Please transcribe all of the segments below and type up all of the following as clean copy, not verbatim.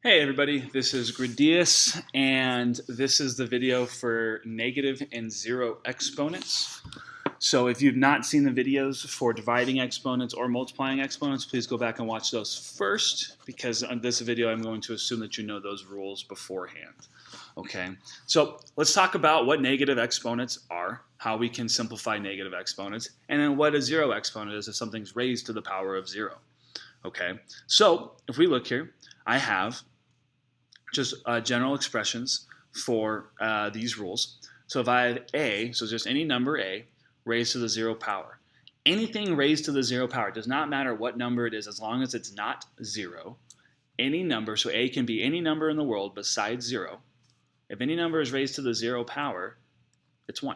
Hey everybody, this is Gradius, and this is the video for negative and zero exponents. So if you've not seen the videos for dividing exponents or multiplying exponents, please go back and watch those first, because on this video I'm going to assume that you know those rules beforehand. Okay, so let's talk about what negative exponents are, how we can simplify negative exponents, and then what a zero exponent is if something's raised to the power of zero. Okay, so if we look here, I have just general expressions for these rules. So if I have a, so just any number a, raised to the zero power. Anything raised to the zero power, does not matter what number it is, as long as it's not zero. Any number, so a can be any number in the world besides zero. If any number is raised to the zero power, it's 1.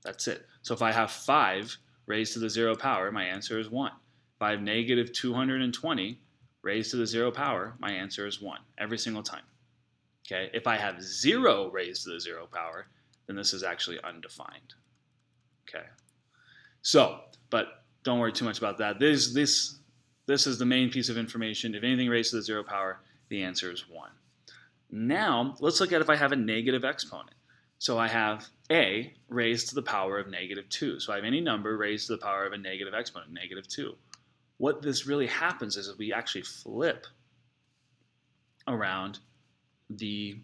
That's it. So if I have 5 raised to the zero power, my answer is 1. If I have negative 220 raised to the zero power, my answer is 1 every single time. Okay, if I have 0 raised to the zero power, then this is actually undefined. Okay, so, but don't worry too much about that. This is the main piece of information. If anything raised to the zero power, the answer is 1. Now, let's look at if I have a negative exponent. So I have a raised to the power of negative 2. So I have any number raised to the power of a negative exponent, negative 2. What this really happens is we actually flip around the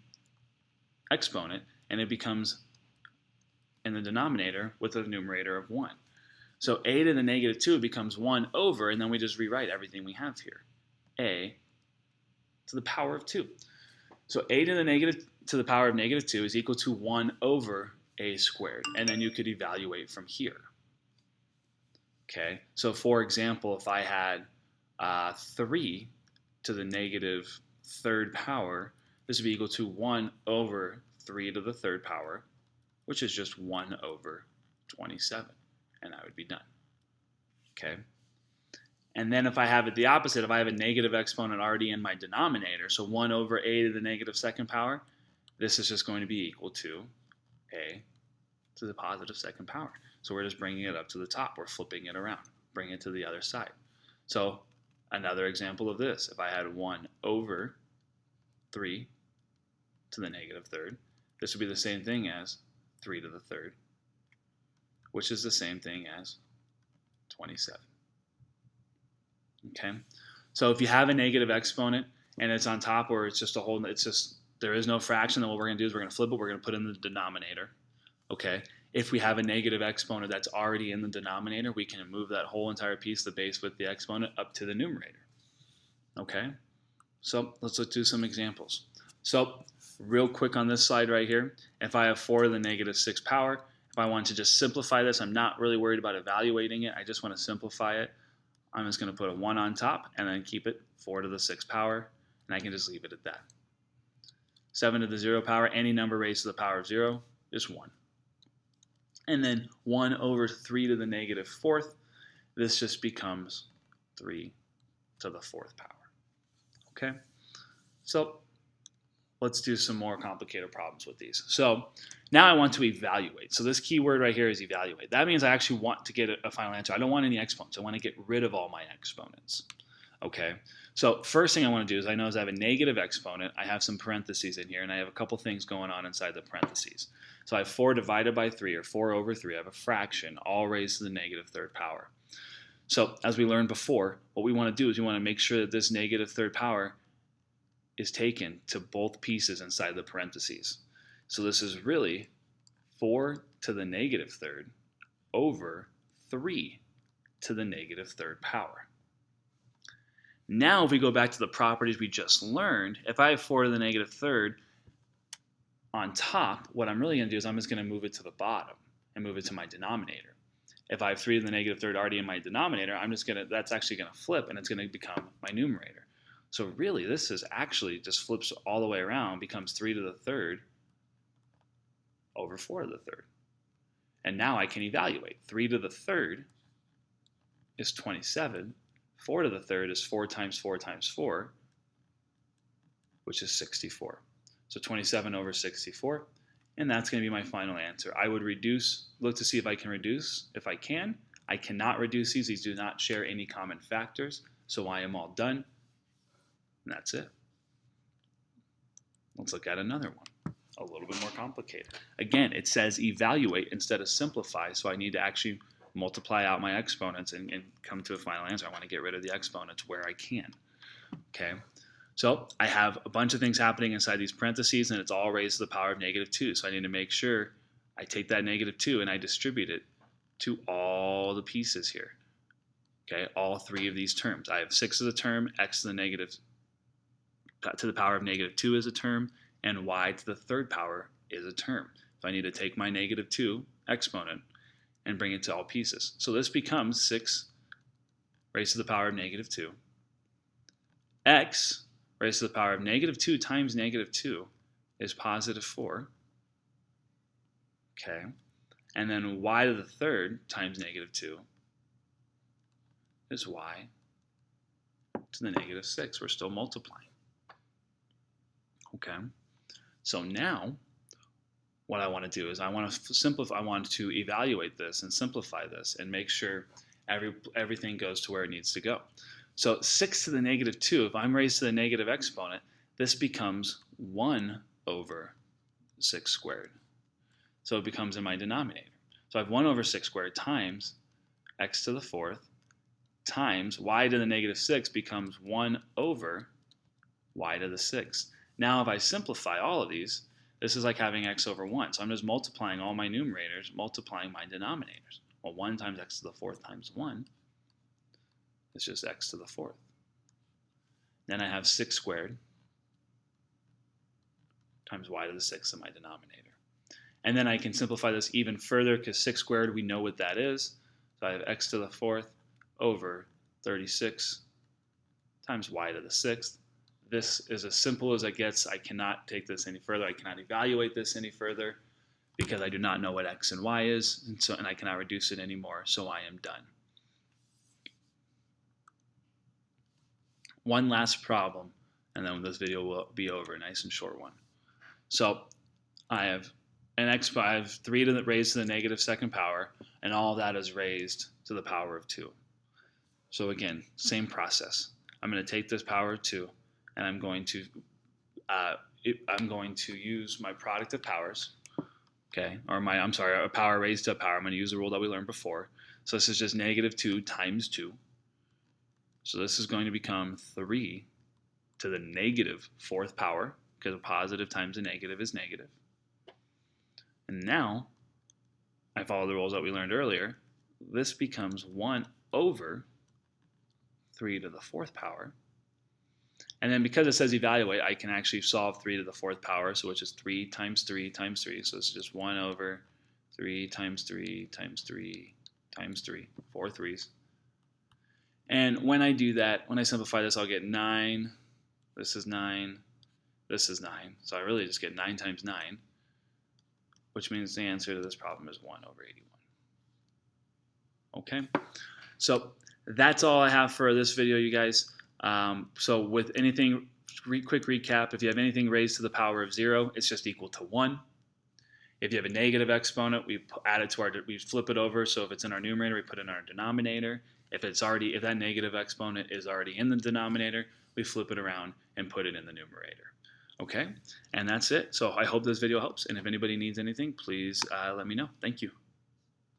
exponent, and it becomes in the denominator with a numerator of 1. So a to the negative 2 becomes 1 over, and then we just rewrite everything we have here. A to the power of 2. So a to the power of negative 2 is equal to 1 over a squared, and then you could evaluate from here. Okay, so for example, if I had 3 to the negative third power, this would be equal to 1 over 3 to the third power, which is just 1 over 27, and I would be done. Okay, and then if I have it the opposite, if I have a negative exponent already in my denominator, so 1 over a to the negative second power, this is just going to be equal to a to the positive second power. So we're just bringing it up to the top. We're flipping it around, bring it to the other side. So another example of this, if I had 1 over 3 to the negative third, this would be the same thing as 3 to the third, which is the same thing as 27. Okay, so if you have a negative exponent and it's on top, or it's just a whole, it's just, there is no fraction, then what we're going to do is we're going to flip it, we're going to put it in the denominator. Okay, if we have a negative exponent that's already in the denominator, we can move that whole entire piece, the base with the exponent, up to the numerator. Okay, so let's do some examples. So real quick on this slide right here, if I have 4 to the negative 6th power, if I want to just simplify this, I'm not really worried about evaluating it, I just want to simplify it. I'm just going to put a 1 on top and then keep it 4 to the 6th power, and I can just leave it at that. 7 to the 0 power, any number raised to the power of 0 is 1. And then 1 over 3 to the negative 4th, this just becomes 3 to the 4th power. Okay, so let's do some more complicated problems with these. So now I want to evaluate. So this key word right here is evaluate. That means I actually want to get a final answer. I don't want any exponents. I want to get rid of all my exponents. Okay, so first thing I want to do is I have a negative exponent. I have some parentheses in here, and I have a couple things going on inside the parentheses. So I have 4 divided by 3, or 4 over 3. I have a fraction, all raised to the negative third power. So as we learned before, what we want to do is we want to make sure that this negative third power is taken to both pieces inside the parentheses. So this is really 4 to the negative third over 3 to the negative third power. Now if we go back to the properties we just learned, if I have 4 to the negative third on top, what I'm really going to do is I'm just going to move it to the bottom and move it to my denominator. If I have 3 to the negative third already in my denominator, that's actually going to flip, and it's going to become my numerator. So really this is actually just flips all the way around, becomes 3 to the third over 4 to the third. And now I can evaluate. 3 to the third is 27. 4 to the third is 4 times 4 times 4, which is 64. So 27 over 64, and that's going to be my final answer. I would look to see if I can reduce. If I can, I cannot reduce these. These do not share any common factors, so I am all done, and that's it. Let's look at another one, a little bit more complicated. Again, it says evaluate instead of simplify, so I need to actually multiply out my exponents and come to a final answer. I want to get rid of the exponents where I can. Okay, so I have a bunch of things happening inside these parentheses, and it's all raised to the power of -2. So I need to make sure I take that -2 and I distribute it to all the pieces here. Okay, all three of these terms. I have 6 as a term, x to the power of -2 is a term, and y to the third power is a term. So I need to take my -2 exponent and bring it to all pieces. So this becomes 6 raised to the power of -2. X raised to the power of -2 times -2 is +4. Okay. And then y to the third times -2 is y to the -6. We're still multiplying. Okay. So now what I want to do is I want to simplify. I want to evaluate this and simplify this and make sure everything goes to where it needs to go. So 6 to the -2, if I'm raised to the negative exponent, this becomes 1 over 6 squared. So it becomes in my denominator. So I have 1 over 6 squared times x to the 4th times y to the -6 becomes 1 over y to the 6th. Now if I simplify all of these, this is like having x over 1. So I'm just multiplying all my numerators, multiplying my denominators. Well, 1 times x to the 4th times 1 is just x to the 4th. Then I have 6 squared times y to the 6th in my denominator. And then I can simplify this even further because 6 squared, we know what that is. So I have x to the 4th over 36 times y to the 6th. This is as simple as it gets. I cannot take this any further. I cannot evaluate this any further because I do not know what x and y is, and I cannot reduce it anymore, so I am done. One last problem, and then this video will be over, a nice and short one. So I have I have 3 raised to the -2nd power, and all of that is raised to the power of 2. So again, same process. I'm going to take this power of 2, and I'm going to use my product of powers, okay, or a power raised to a power. I'm going to use the rule that we learned before. So this is just -2 times 2. So this is going to become 3 to the -4th power, because a positive times a negative is negative. And now, I follow the rules that we learned earlier. This becomes 1 over 3 to the 4th power. And then because it says evaluate, I can actually solve 3 to the 4th power, so which is 3 times 3 times 3. So this is just 1 over 3 times 3 times 3 times 3, 4 3s. And when I do that, when I simplify this, I'll get 9. This is 9. This is 9. So I really just get 9 times 9, which means the answer to this problem is 1 over 81. Okay, so that's all I have for this video, you guys. So with anything, quick recap, if you have anything raised to the power of 0, it's just equal to 1. If you have a negative exponent, we add it to we flip it over. So if it's in our numerator, we put it in our denominator. If that negative exponent is already in the denominator, we flip it around and put it in the numerator. Okay, and that's it. So I hope this video helps. And if anybody needs anything, please let me know. Thank you.